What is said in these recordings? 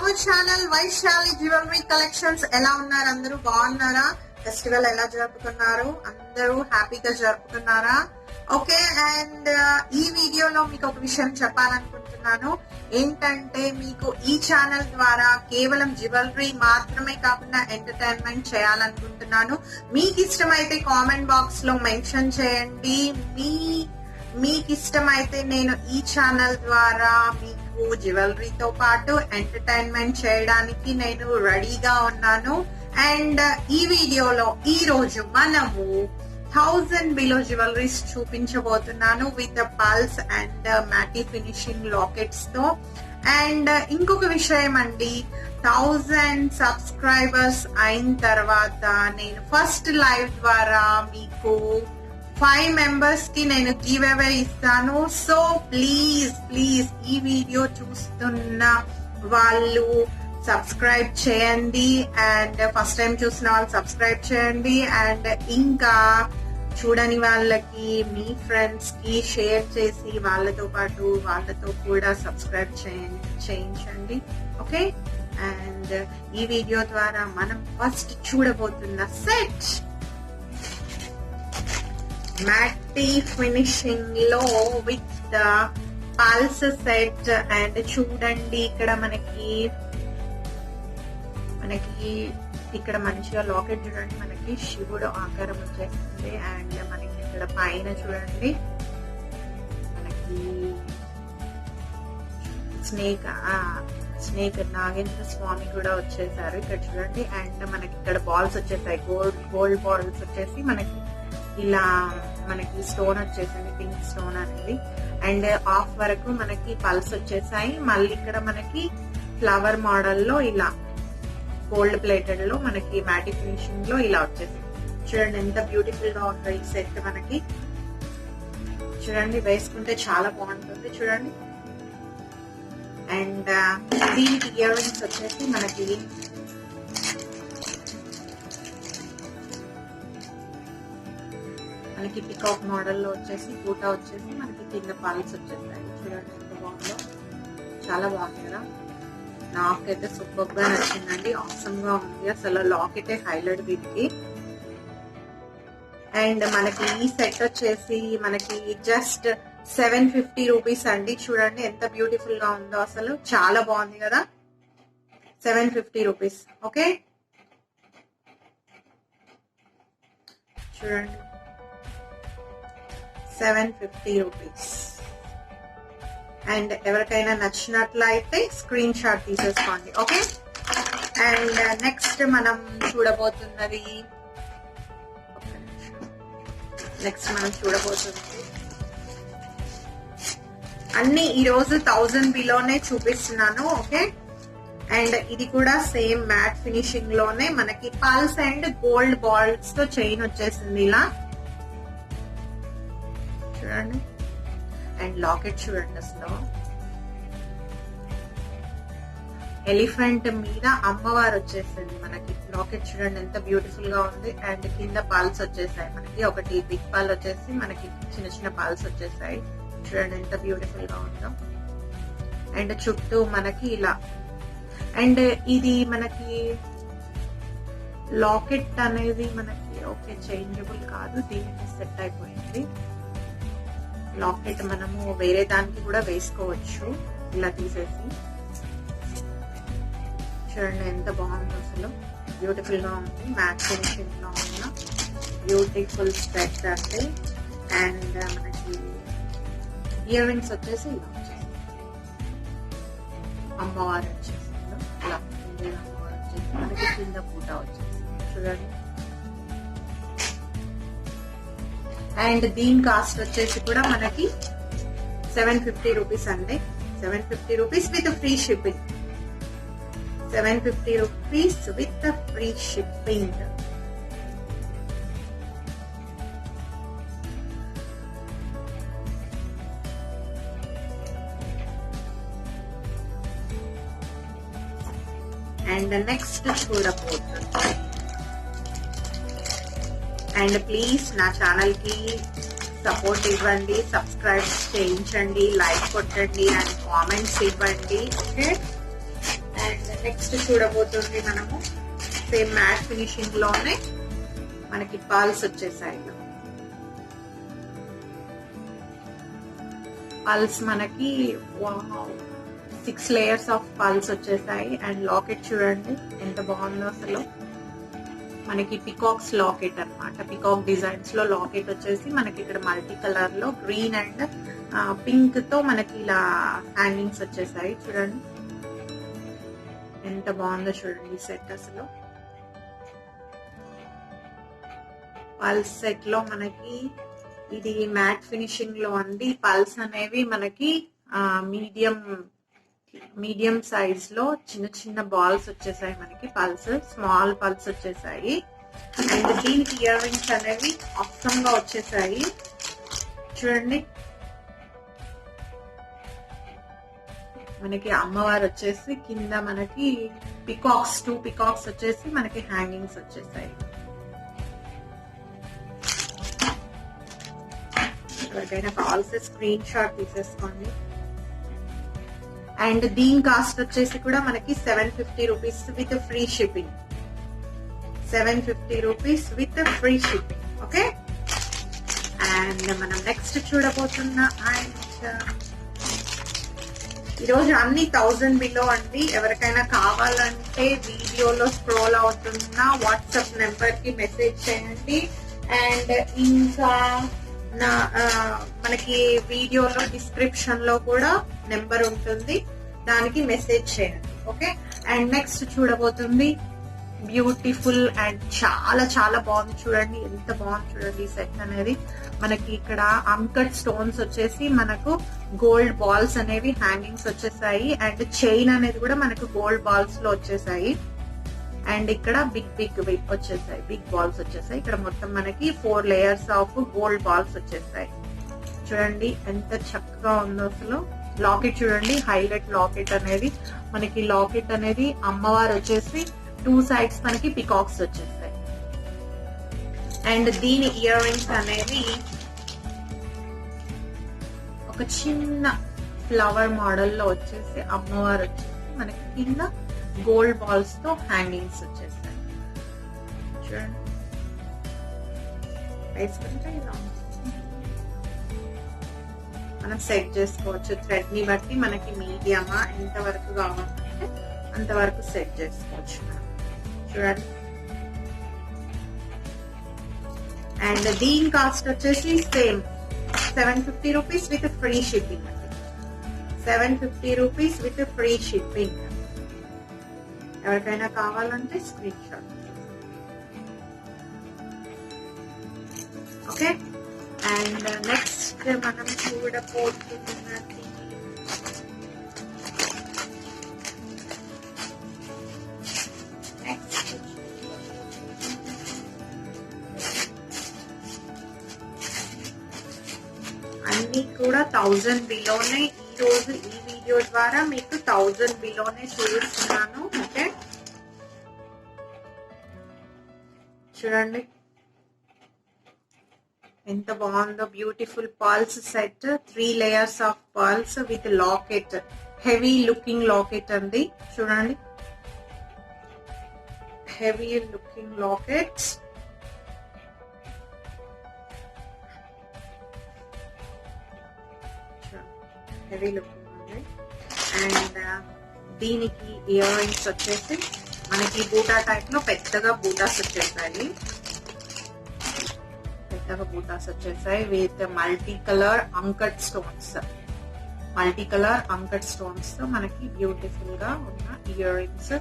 Our channel Vaishali jewellery collections. ఎలా ఉన్నారు అందరూ? బాగున్నారా? ఫెస్టివల్ ఎలా జరుపుకున్నారు? అందరూ హ్యాపీగా జరుపుకున్నారా? ఓకే, అండ్ ఈ వీడియోలో మీకు ఒక విషయం చెప్పాలనుకుంటున్నాను. ఏంటంటే మీకు ఈ ఛానల్ ద్వారా కేవలం జ్యువెలరీ మాత్రమే కాకుండా ఎంటర్టైన్మెంట్ చేయాలనుకుంటున్నాను. మీకు ఇష్టమైతే కామెంట్ బాక్స్ లో మెన్షన్ చేయండి. మీకు ఇష్టమైతే నేను ఈ ఛానల్ ద్వారా మీకు జ్యువెలరీతో పాటు ఎంటర్టైన్మెంట్ చేయడానికి నేను రెడీగా ఉన్నాను. అండ్ ఈ వీడియోలో ఈ రోజు మనము 1000 బిలో జ్యువెలరీస్ చూపించబోతున్నాను with pulse and మ్యాటీ finishing lockets తో. అండ్ ఇంకొక విషయం అండి, 1000 సబ్స్క్రైబర్స్ అయిన తర్వాత నేను ఫస్ట్ లైవ్ ద్వారా మీకు 5 మెంబర్స్ కి నేను గివ్ అవే ఇస్తాను. సో ప్లీజ్ ఈ వీడియో చూస్తున్న వాళ్ళు సబ్స్క్రైబ్ చేయండి. అండ్ ఫస్ట్ టైం చూసిన వాళ్ళు సబ్స్క్రైబ్ చేయండి. అండ్ ఇంకా చూడని వాళ్ళకి మీ ఫ్రెండ్స్ కి షేర్ చేసి వాళ్ళతో కూడా సబ్స్క్రైబ్ చేయించండి. ఓకే, అండ్ ఈ వీడియో ద్వారా మనం ఫస్ట్ చూడబోతున్న సెట్ మ్యాటీ ఫినిషింగ్ లో విత్ పల్స్ సెట్. అండ్ చూడండి, ఇక్కడ మనకి ఇక్కడ మంచిగా లాకెట్ చూడండి, మనకి శివుడు ఆకారం వచ్చేస్తుంది. అండ్ మనకి ఇక్కడ పైన చూడండి మనకి స్నేక్ నాగేంద్ర స్వామి కూడా వచ్చేసారు ఇక్కడ చూడండి. అండ్ మనకి ఇక్కడ బాల్స్ వచ్చేసాయి, గోల్డ్ బాల్స్ వచ్చేసి మనకి ఇలా మనకి స్టోన్ వచ్చేసింది, పింక్ స్టోన్ అనేది. అండ్ ఆఫ్ వరకు మనకి పల్స్ వచ్చేసాయి. మళ్ళీ ఇక్కడ మనకి ఫ్లవర్ మోడల్ లో ఇలా గోల్డ్ ప్లేటెడ్ లో మనకి మ్యాటీ ఫినిషింగ్ లో ఇలా వచ్చేసింది. చూడండి ఎంత బ్యూటిఫుల్ గా ఉందో ఈ సెట్. మనకి చూడండి వేసుకుంటే చాలా బాగుంటుంది చూడండి. అండ్ దీనికి ఇయర్ రింగ్స్ వచ్చేసి మనకి పికాక్ మోడల్ లో వచ్చేసి బూటా వచ్చేసి మనకి కింద పల్స్ వచ్చేస్తాయి. చూడండి ఎంత బాగుందో, చాలా బాగుంది కదా. నాకైతే సూపర్ గా నచ్చిందండి, ఆసమ్ గా ఉంది అసలు. లాకెటే హైలైట్ దీనికి. అండ్ మనకి ఈ సెట్ వచ్చేసి మనకి జస్ట్ 750 రూపీస్ అండి. చూడండి ఎంత బ్యూటిఫుల్ గా ఉందో అసలు, చాలా బాగుంది కదా. 750 రూపీస్. ఓకే, చూడండి 750 రూపీస్. అండ్ ఎవరికైనా నచ్చినట్లయితే స్క్రీన్ షాట్ తీసేసుకోండి. ఓకే, అండ్ నెక్స్ట్ మనం చూడబోతున్నది అన్ని ఈరోజు 1000 బిలోనే చూపిస్తున్నాను. ఓకే, అండ్ ఇది కూడా సేమ్ మ్యాట్ ఫినిషింగ్ లోనే మనకి పల్స్ అండ్ గోల్డ్ బాల్స్ తో చైన్ వచ్చేసింది ఇలా చూడండి. అండ్ లాకెట్ చూడండి అసలు, ఎలిఫెంట్ మీద అమ్మవారు వచ్చేసింది మనకి. లాకెట్ చూడండి ఎంత బ్యూటిఫుల్ గా ఉంది. అండ్ కింద పాల్స్ వచ్చేసాయి మనకి, ఒకటి బిగ్ పాల్ వచ్చేసి మనకి చిన్న చిన్న పాల్స్ వచ్చేసాయి. చూడండి ఎంత బ్యూటిఫుల్ గా ఉందో. అండ్ చుట్టూ మనకి ఇలా. అండ్ ఇది మనకి లాకెట్ అనేది మనకి ఓకే చేంజబుల్ కాదు, దీనికి సెట్ అయిపోయింది. లాకెట్ మనము వేరే దానికి కూడా వేసుకోవచ్చు ఇలా తీసేసి. చూడండి ఎంత బాగుంది అసలు, బ్యూటిఫుల్ గా ఉంది. మ్యాట్ ఫినిషింగ్ లో ఉన్న బ్యూటిఫుల్ సెట్ అంటే. అండ్ మనకి ఇయర్ రింగ్స్ వచ్చేసి ఇలా వచ్చేసి అమ్మవారు వచ్చేసి ఇలా అమ్మవారు వచ్చేసి మనకి కింద పూట వచ్చేసి చూడండి. అండ్ దీని కాస్ట్ వచ్చేసి కూడా మనకి 750 రూపీస్ అండి. 750 rupees with free shipping. 750 rupees with free shipping. And next చూడబోతుంది. అండ్ ప్లీజ్ నా ఛానల్ కి సపోర్ట్ ఇవ్వండి, సబ్స్క్రైబ్ చేయించండి, లైక్ కొట్టండి అండ్ కామెంట్స్ ఇవ్వండి. ఓకే, అండ్ నెక్స్ట్ చూడబోతుంది మనము సేమ్ మ్యాట్ ఫినిషింగ్ లోనే మనకి పల్స్ వచ్చేసాయి. పల్స్ మనకి 6 లేయర్స్ ఆఫ్ పల్స్ వచ్చేసాయి. అండ్ లాకెట్ చూడండి ఎంత బాగుందో అసలు. మనకి పికాక్స్ లాకెట్ అన్నమాట. పికాక్ డిజైన్స్ లో లాకెట్ వచ్చేసి మనకి ఇక్కడ మల్టీ కలర్ లో గ్రీన్ అండ్ పింక్ తో మనకి ఇలా హ్యాంగింగ్స్ వచ్చేసాయి. చూడండి ఎంత బాగుందో చూడండి ఈ సెట్ అసలు. పల్స్ సెట్ లో మనకి ఇది మ్యాట్ ఫినిషింగ్ లో ఉంది. పల్స్ అనేవి మనకి మీడియం సైజ్ లో చిన్న చిన్న బాల్స్ వచ్చేసాయి మనకి. పల్స్ స్మాల్ పల్స్ వచ్చేసాయి. అండ్ దీనికి ఇయర్ రింగ్స్ అనేవి ఆసమ్ గా వచ్చేసాయి. చూడండి మనకి అమ్మవారు వచ్చేసి కింద మనకి పికాక్స్ 2 పికాక్స్ వచ్చేసి మనకి హ్యాంగింగ్స్ వచ్చేసాయి. ఎవరికైనా కావాల్సి స్క్రీన్ షాట్ తీసేసుకోండి. అండ్ దీని కాస్ట్ వచ్చేసి కూడా మనకి 750 rupees with free shipping. 750 rupees with free shipping. Okay, and మనం నెక్స్ట్ చూడబోతున్న ఈరోజు అన్ని 1000 బిలో అండి. ఎవరికైనా కావాలంటే వీడియోలో స్క్రోల్ అవుతున్న వాట్సాప్ నెంబర్ కి మెసేజ్ చేయండి. అండ్ ఇంకా మనకి వీడియోలో డిస్క్రిప్షన్ లో కూడా నెంబర్ ఉంటుంది, దానికి మెసేజ్ చేయండి. ఓకే, అండ్ నెక్స్ట్ చూడబోతుంది బ్యూటిఫుల్ అండ్ చాలా చాలా బాగుంది. చూడండి ఎంత బాగుంది చూడండి ఈ సెట్ అనేది. మనకి ఇక్కడ అంకట్ స్టోన్స్ వచ్చేసి మనకు గోల్డ్ బాల్స్ అనేవి హ్యాంగింగ్స్ వచ్చేసాయి. అండ్ చైన్ అనేది కూడా మనకు గోల్డ్ బాల్స్ లో వచ్చేసాయి. అండ్ ఇక్కడ బిగ్ వచ్చేసాయి, బిగ్ బాల్స్ వచ్చేసాయి. ఇక్కడ మొత్తం మనకి 4 లేయర్స్ ఆఫ్ గోల్డ్ బాల్స్ వచ్చేసాయి. చూడండి ఎంత చక్కగా ఉందో అసలు. లాకెట్ చూడండి, హైలైట్ లాకెట్ అనేది మనకి. లాకెట్ అనేది అమ్మవారు వచ్చేసి 2 సైడ్స్ మనకి పికాక్స్ వచ్చేస్తాయి. అండ్ దీని ఇయర్ రింగ్స్ అనేవి ఒక చిన్న ఫ్లవర్ మోడల్ లో వచ్చేసి అమ్మవారు వచ్చేసి మనకి కింద గోల్డ్ బాల్స్ తో హ్యాంగింగ్స్ వచ్చేస్తాయి. చూడండి వేసుకుంటే ఇలా మనం సెట్ చేసుకోవచ్చు. థ్రెడ్ ని బట్టి మనకి మీడియమా ఎంత వరకు కావాలంటే అంతవరకు సెట్ చేసుకోవచ్చు. చూడండి అండ్ దీని కాస్ట్ వచ్చేసి same 750 rupees with free shipping అండి. 750 రూపీస్ విత్ ఫ్రీ షిప్పింగ్. ఎవరికైనా కావాలంటే screen shot. Okay, and next మనం చూడబోతున్నది అన్ని కూడా 1000 బిలోనే. ఈ రోజు ఈ వీడియో ద్వారా మీకు 1000 బిలోనే చూపిస్తున్నాను. ఓకే, చూడండి ఎంత బాగుందో. Beautiful pearls set, 3 layers of pearls with locket. Heavy looking locket అండి. చూడండి heavy looking lockets. Heavy looking ఉంది. అండ్ దీనికి ఇయర్ రింగ్స్ వచ్చేసి మనకి బూటా టైప్ లో పెద్దగా బూటాస్ వచ్చేసాయి. పెద్దగా బూటాస్ వచ్చేసాయి with multi colour uncut stones. Multi colour uncut stones తో మనకి బ్యూటిఫుల్ గా ఉన్న ఇయర్ రింగ్స్.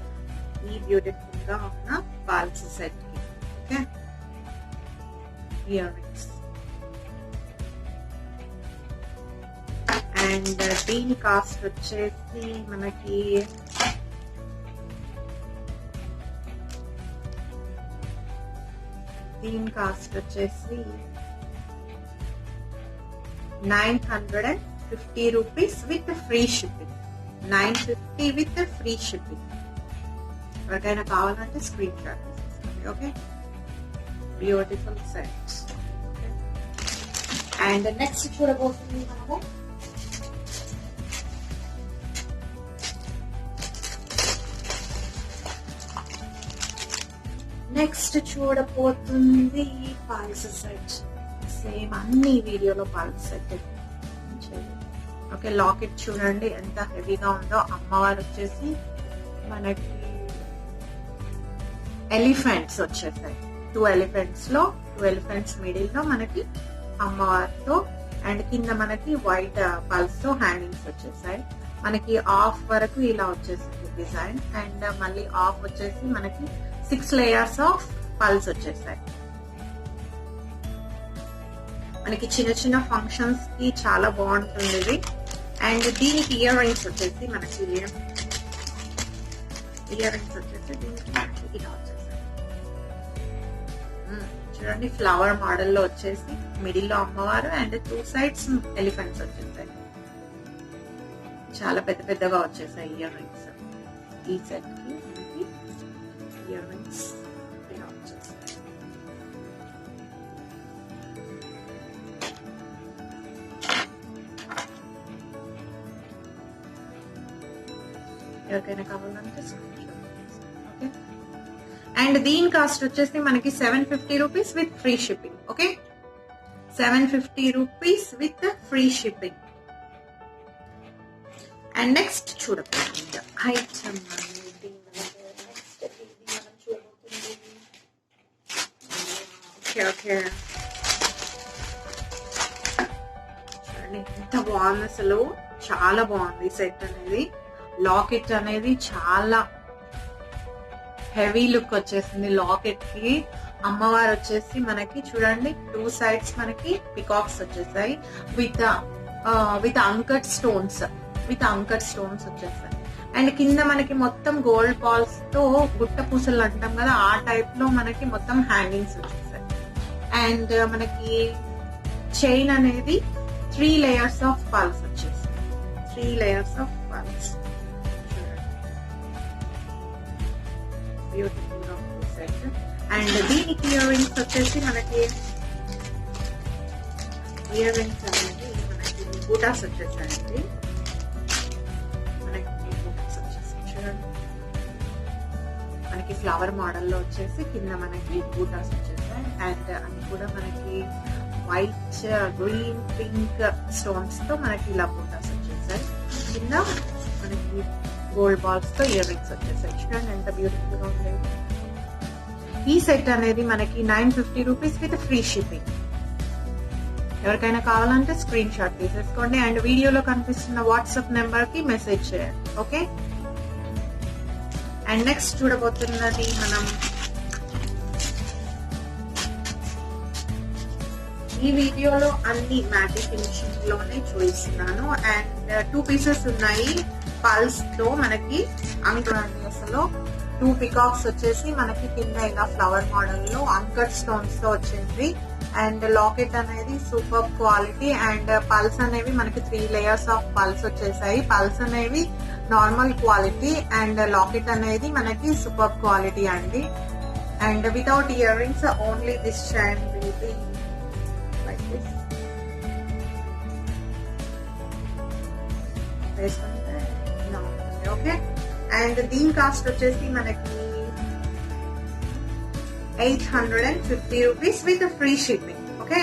ఈ బ్యూటిఫుల్ గా ఉన్న బాల్స్ సెట్ కి. Okay, earrings. అండ్ దీని కాస్ట్ వచ్చేసి మనకి దీని కాస్ట్ వచ్చేసి 950 rupees with free shipping. 950 with free shipping. ఎవరికైనా కావాలంటే స్క్రీన్ షాట్ తీసుకోండి. Okay, beautiful sets. And next చూడబోతుంది మనము నెక్స్ట్ చూడబోతుంది పల్స్ సెట్. సేమ్ అన్ని వీడియోలో పల్స్ సెట్. ఓకే, లాకెట్ చూడండి ఎంత హెవీగా ఉందో. అమ్మవారు వచ్చేసి మనకి ఎలిఫెంట్స్ వచ్చేసాయి. 2 ఎలిఫెంట్స్ మిడిల్ లో మనకి అమ్మవారితో, అండ్ కింద మనకి వైట్ పల్స్ తో హ్యాంగింగ్స్ వచ్చేసాయి. మనకి ఆఫ్ వరకు ఇలా వచ్చేసింది డిజైన్, అండ్ మళ్ళీ ఆఫ్ వచ్చేసి మనకి 6 లేయర్స్ ఆఫ్ పల్స్ వచ్చేసాయి. మనకి చిన్న చిన్న ఫంక్షన్స్ కి చాలా బాగుంటుంది ఇది. అండ్ దీనికి ఇయర్ రింగ్స్ వచ్చేసి మనకి దీనికి ఇలా వచ్చేసాయి. చూడండి, ఫ్లవర్ మోడల్ లో వచ్చేసి మిడిల్ లో అమ్మవారు అండ్ 2 sides ఎలిఫెంట్స్ వచ్చేసాయి. చాలా పెద్ద పెద్దగా వచ్చేసాయి ఇయర్ రింగ్స్. ఈ సెట్ కి మనకి ఇయర్ రింగ్స్ ఇలా వచ్చేసాయి. ఎవరికైనా కావాలంటే ఓకే. అండ్ దీని కాస్ట్ వచ్చేసి మనకి 750 rupees with free shipping. Okay, 750 rupees with free shipping. And next చూడబోతుంది ఐటమ్ అనేది ఓకే చూడండి ఎంత బాగుంది, అసలు చాలా బాగుంది సెట్ అనేది. లాకెట్ అనేది చాలా హెవీ లుక్ వచ్చేసింది. లాకెట్ కి అమ్మవారు వచ్చేసి మనకి చూడండి 2 sides మనకి పికాక్స్ వచ్చేసాయి విత్ అంకట్ స్టోన్స్ వచ్చేసాయి. అండ్ కింద మనకి మొత్తం గోల్డ్ బాల్స్ తో గుట్ట పూసలు అంటాం కదా, ఆ టైప్ లో మనకి మొత్తం హ్యాంగింగ్స్ వచ్చేసాయి. అండ్ మనకి చైన్ అనేది 3 layers ఆఫ్ పల్స్ వచ్చేసాయి. 3 layers ఆఫ్ పల్స్. బ్యూటిఫుల్ గా ఉంది సెట్. అండ్ దీనికి ఇయర్ రింగ్స్ వచ్చేసి మనకి బూటాస్ వచ్చేసాయండి. మనకి ఫ్లవర్ మోడల్ లో వచ్చేసి కింద మనకి బూటాస్ వచ్చేసాయి. అండ్ అవి కూడా మనకి వైట్, గ్రీన్, పింక్ స్టోన్స్ తో మనకి ఇలా బూటాస్ వచ్చేసాయి. కింద మనకి గోల్డ్ బాల్స్ తో ఇయర్ రింగ్స్ వచ్చేసాయి. చూడండి ఎంత బ్యూటిఫుల్ గా ఉండేది. ఈ సెట్ అనేది మనకి 950 రూపీస్ విత్ ఫ్రీ షిప్పింగ్. ఎవరికైనా కావాలంటే స్క్రీన్ షాట్ తీసేసుకోండి అండ్ వీడియోలో కనిపిస్తున్న వాట్సాప్ నెంబర్ కి మెసేజ్ చేయండి. ఓకే, అండ్ నెక్స్ట్ చూడబోతున్నది మనం ఈ వీడియోలో అన్ని మ్యాటి ఫినిషింగ్ లోనే చూపిస్తున్నాను. అండ్ 2 pieces ఉన్నాయి పల్స్ తో మనకి. అసలు 2 పికాక్స్ వచ్చేసి మనకి కింద ఇలా ఫ్లవర్ మోడల్ లో అంకట్ స్టోన్స్ తో వచ్చింది. అండ్ లాకెట్ అనేది సూపర్ క్వాలిటీ. అండ్ పల్స్ అనేవి మనకి 3 layers ఆఫ్ పల్స్ వచ్చేసాయి. పల్స్ అనేవి నార్మల్ క్వాలిటీ అండ్ లాకెట్ అనేది మనకి సూపర్ క్వాలిటీ అండి. And without ear rings only this chain will be like this. Okay, and దీని కాస్ట్ వచ్చేసి మనకి 850 rupees with free shipping. Okay,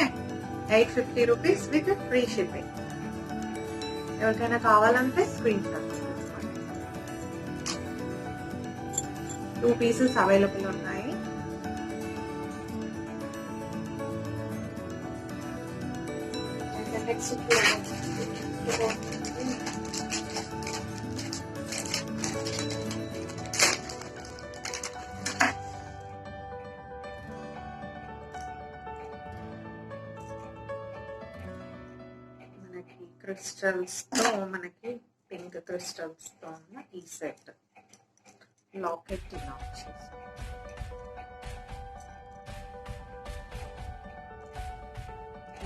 850 rupees with free shipping. ఎవరికైనా కావాలంటే స్క్రీన్ షాట్. 2 pieces అవైలబుల్ ఉన్నాయి. Next crystals తో మనకి pink crystals తో ఉన్న ఈ సెట్. లాకెట్ ఇలా వచ్చేసి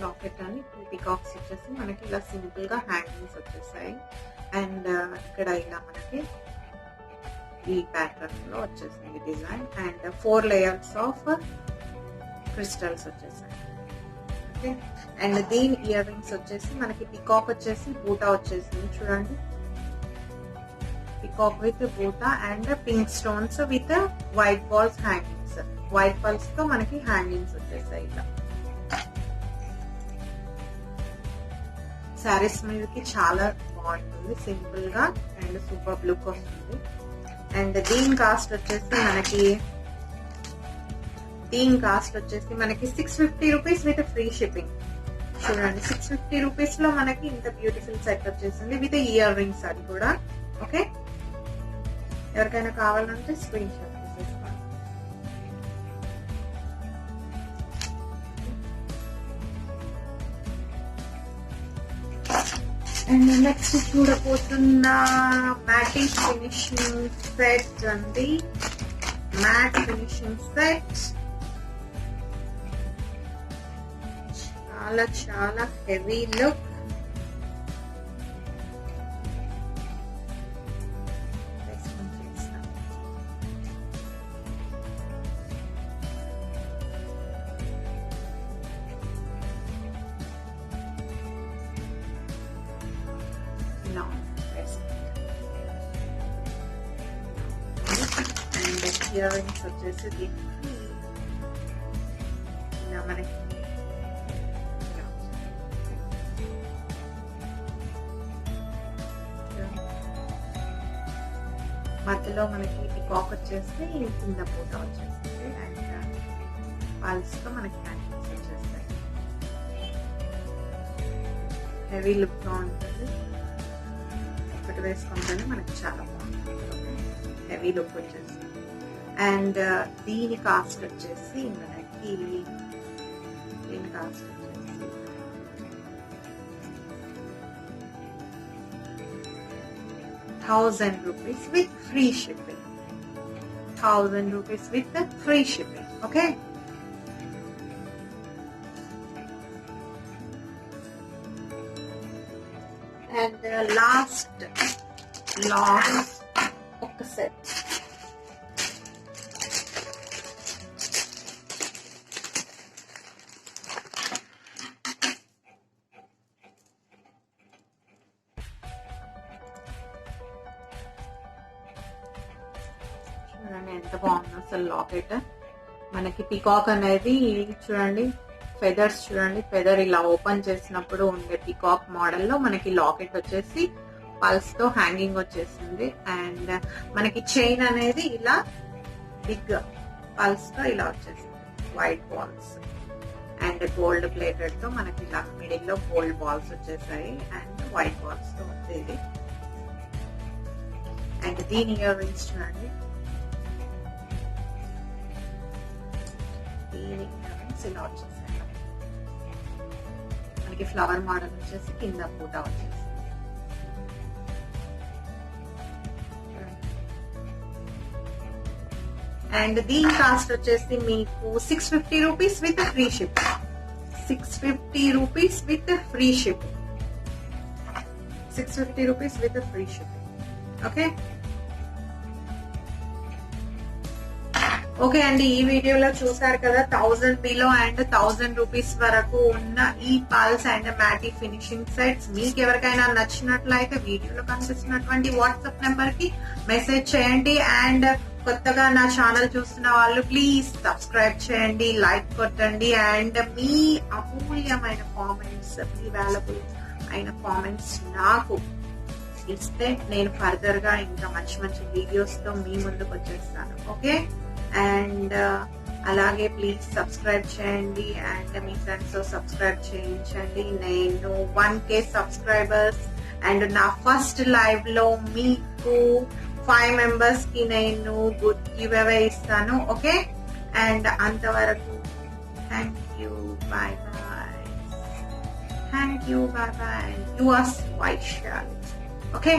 లాకెట్ అని 2 పికాక్స్ వచ్చేసి మనకి ఇలా సింపుల్ గా హ్యాంగింగ్స్ వచ్చేసాయి. అండ్ ఇక్కడ ఇలా మనకి ఈ ప్యాటర్న్ లో వచ్చేసింది design. And 4 layers of crystals వచ్చేసాయి. ఓకే, అండ్ దీని ఇయర్ రింగ్స్ వచ్చేసి మనకి పికాక్ వచ్చేసి బూటా వచ్చేసింది. చూడండి, పికాక్ విత్ బూటా and pink stones with white balls hangings. White pulse తో మనకి హ్యాంగింగ్స్ వచ్చేసాయి. ఇలా శారీస్ మీదకి చాలా బాగుంటుంది, సింపుల్ గా అండ్ సూపర్ లుక్ వస్తుంది. అండ్ దీని కాస్ట్ వచ్చేసి మనకి 650 రూపీస్ విత్ ఫ్రీ షిప్పింగ్. చూడండి 650 రూపీస్ లో మనకి ఇంత బ్యూటిఫుల్ సెట్ వచ్చేసింది విత్ ఇయర్ రింగ్స్. అది కూడా ఓకే. ఎవరికైనా కావాలంటే స్క్రీన్ షాట్ తీసేసుకోండి. అండ్ నెక్స్ట్ చూడబోతున్న మ్యాటీ ఫినిషింగ్ సెట్ అండి. మ్యాట్ ఫినిషింగ్ సెట్ చాలా చాలా heavy look. And earrings వచ్చేసి దీనికి ఇలా మనకి మధ్యలో మనకి పికాక్ వచ్చేసి కింద పూట వచ్చేస్తుంది. అండ్ పల్స్ తో మనకి హ్యాంగింగ్స్ వచ్చేస్తాయి. హెవీ లుక్ గా ఉంటుంది. ఒకటి వేసుకుంటేనే మనకి చాలా బాగుంటుంది, హెవీ లుక్ వచ్చేస్తుంది. అండ్ దీని కాస్ట్ వచ్చేసి మనకి 1000 rupees with free shipping. 1000 rupees with the free shipping. Okay. And the last ఒక set. చూడండి ఎంత బాగుంది అసలు లాకెట్. మనకి పికాక్ అనేది చూడండి, ఫెదర్స్ చూడండి, ఫెదర్ ఇలా ఓపెన్ చేసినప్పుడు ఉండే పికాక్ మోడల్ లో మనకి లాకెట్ వచ్చేసి పల్స్ తో హ్యాంగింగ్ వచ్చేసింది. అండ్ మనకి చైన్ అనేది ఇలా బిగ్ పల్స్ తో ఇలా వచ్చేసింది, white balls and gold plated తో మనకి ఇలా మిడిల్ లో గోల్డ్ బాల్స్ వచ్చేసాయి అండ్ వైట్ బాల్స్ తో వచ్చేది. అండ్ దీని ఇయర్ రింగ్స్ చూడండి, దీని ఇయర్ రింగ్స్ ఇలా వచ్చేసాయి. మనకి ఫ్లవర్ మోడల్ వచ్చేసి కింద పూట వచ్చేసి. అండ్ దీని కాస్ట్ వచ్చేసి మీకు 650 rupees with free shipping. 650 rupees with free shipping. 650 rupees with free shipping. Okay okay అండి, ఈ వీడియోలో చూసారు కదా 1000 బిలో అండ్ 1000 రూపీస్ వరకు ఉన్న ఈ పల్స్ అండ్ మ్యాటీ ఫినిషింగ్ సెట్స్. మీకు ఎవరికైనా నచ్చినట్లయితే వీడియోలో కనిపిస్తున్నటువంటి వాట్సాప్ నెంబర్ కి మెసేజ్ చేయండి. అండ్ కొత్తగా నా ఛానల్ చూస్తున్న వాళ్ళు ప్లీజ్ సబ్స్క్రైబ్ చేయండి, లైక్ కొట్టండి. అండ్ మీ అమూల్యమైన కామెంట్స్, మీ వాల్యుబుల్ అయిన కామెంట్స్ నాకు ఇస్తే నేను ఫర్దర్ గా ఇంకా మంచి మంచి వీడియోస్ తో మీ ముందుకు వచ్చేస్తాను. ఓకే, అండ్ అలాగే ప్లీజ్ సబ్స్క్రైబ్ చేయండి అండ్ మీ ఫ్రెండ్స్ తో సబ్స్క్రైబ్ చేయించండి. నేను 1K సబ్స్క్రైబర్స్ అండ్ నా ఫస్ట్ లైవ్ లో మీకు 5 మెంబర్స్ కి నేను గుడ్ గివ్ అవే ఇస్తాను. ఓకే, అండ్ అంతవరకు thank you, bye bye. Thank you, bye bye. Yours Vaishali. Okay.